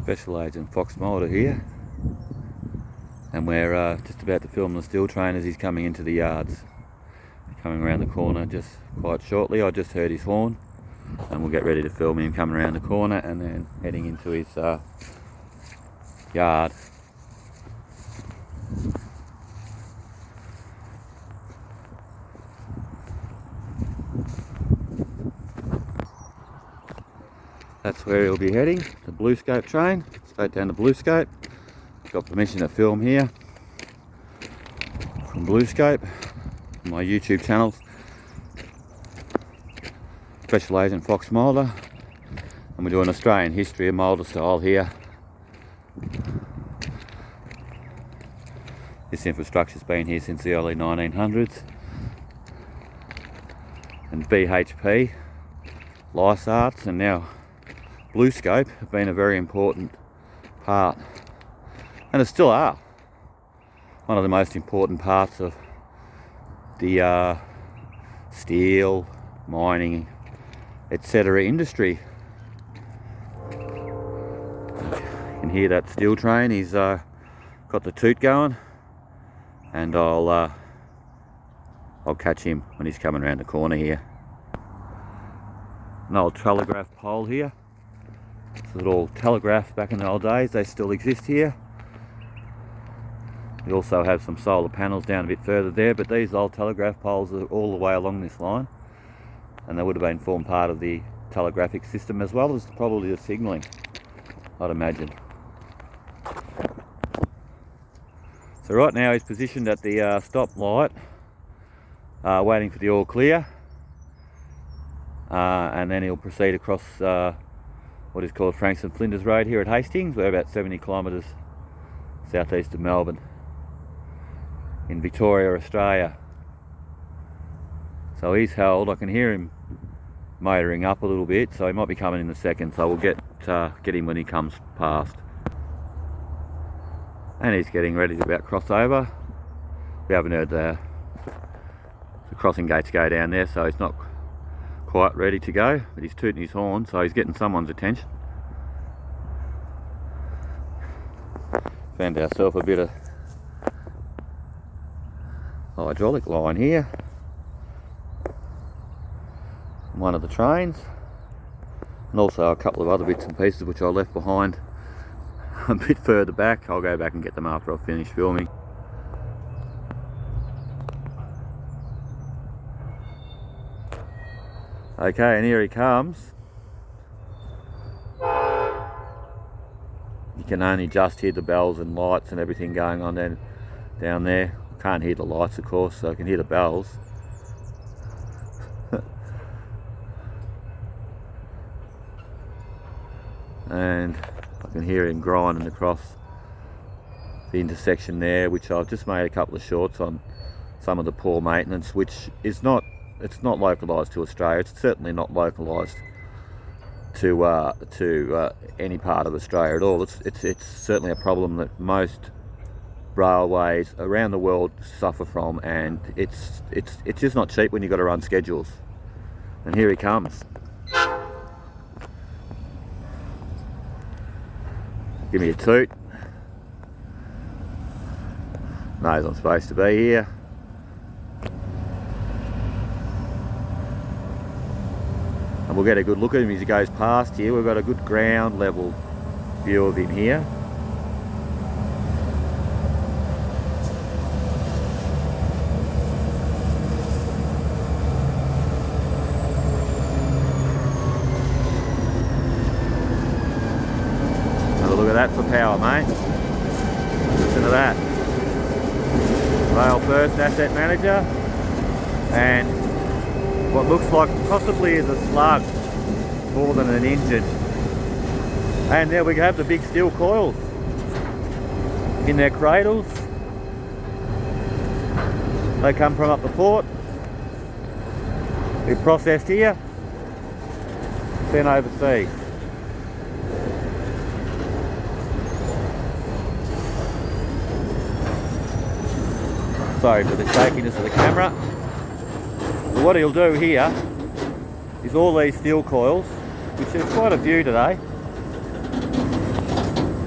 Special Agent Fox Mulder here, and we're just about to film the steel train as he's coming into the yards. Coming around the corner just quite shortly. I just heard his horn, and we'll get ready to film him coming around the corner and then heading into his yard. That's where he'll be heading, the Bluescope train, straight down to Bluescope. Got permission to film here from Bluescope, my YouTube channels. Special Agent Fox Mulder, and we're doing Australian history of Mulder style here. This infrastructure's been here since the early 1900s, and BHP, Lysarts, and now Bluescope have been a very important part, and it still are one of the most important parts of the steel, mining, etc. industry. You can hear that steel train. He's got the toot going, and I'll catch him when he's coming around the corner here. An old telegraph pole here. It's a little telegraph back in the old days. They still exist here. We also have some solar panels down a bit further there, but these old telegraph poles are all the way along this line, and they would have been formed part of the telegraphic system as well as probably the signalling, I'd imagine. So right now he's positioned at the stop light, waiting for the all clear, and then he'll proceed across what is called Frankston Flinders Road here at Hastings. We're about 70 kilometres southeast of Melbourne in Victoria, Australia. So he's held. I can hear him motoring up a little bit, so he might be coming in a second, so we'll get him when he comes past. And he's getting ready to about cross over. We haven't heard the crossing gates go down there, so he's not quite ready to go, but he's tooting his horn, so he's getting someone's attention. Found ourselves a bit of hydraulic line here, one of the trains, and also a couple of other bits and pieces which I left behind a bit further back. I'll go back and get them after I've finished filming. Okay, and here he comes. You can only just hear the bells and lights and everything going on down there. Can't hear the lights, of course, so I can hear the bells. And I can hear him grinding across the intersection there, which I've just made a couple of shorts on some of the poor maintenance, which is not, it's not localised to Australia. It's certainly not localised to any part of Australia at all. It's certainly a problem that most railways around the world suffer from, and it's just not cheap when you've got to run schedules. And here he comes. Give me a toot. Knows I'm supposed to be here. And we'll get a good look at him as he goes past here. We've got a good ground level view of him here. Have a look at that for power, mate. Listen to that. Rail First Asset Manager, and what looks like possibly is a slug more than an engine. And there we have the big steel coils in their cradles. They come from up the port. They're processed here, then overseas. Sorry for the shakiness of the camera. But what he'll do here is all these steel coils, which there's quite a few today,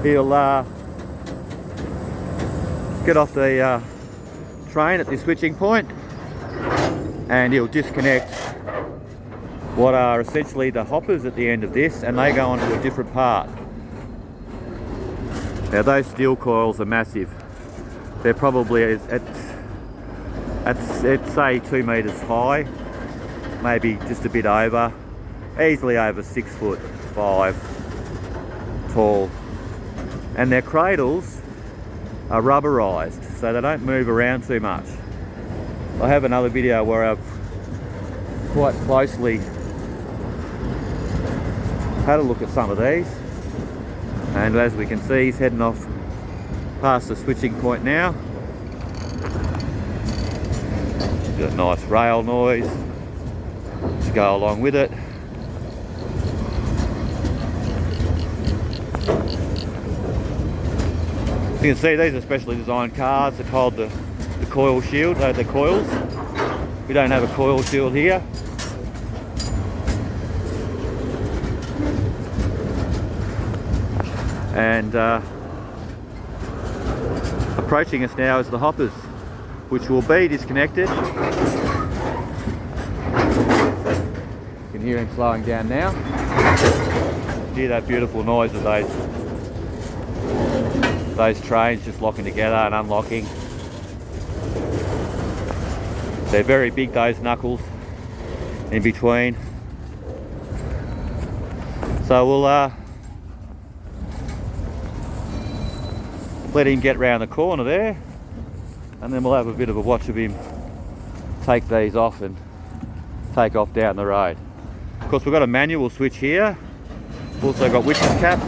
he'll get off the train at this switching point, and he'll disconnect what are essentially the hoppers at the end of this, and they go onto a different part. Now those steel coils are massive. They're probably it's say 2 meters high, maybe just a bit over, easily over 6'5" tall, and their cradles are rubberized so they don't move around too much. I have another video where I've quite closely had a look at some of these, and as we can see, he's heading off past the switching point now. Got a nice rail noise to go along with it. You can see these are specially designed cars. They're called the coil shield, the coils. We don't have a coil shield here. And approaching us now is the hoppers, which will be disconnected. You can hear him slowing down now. Hear that beautiful noise of those trains just locking together and unlocking. They're very big, those knuckles in between. So we'll let him get round the corner there, and then we'll have a bit of a watch of him take these off and take off down the road. Of course, we've got a manual switch here. We've also got witches caps.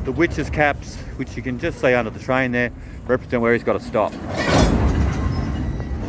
The witches caps, which you can just see under the train there, represent where he's got to stop.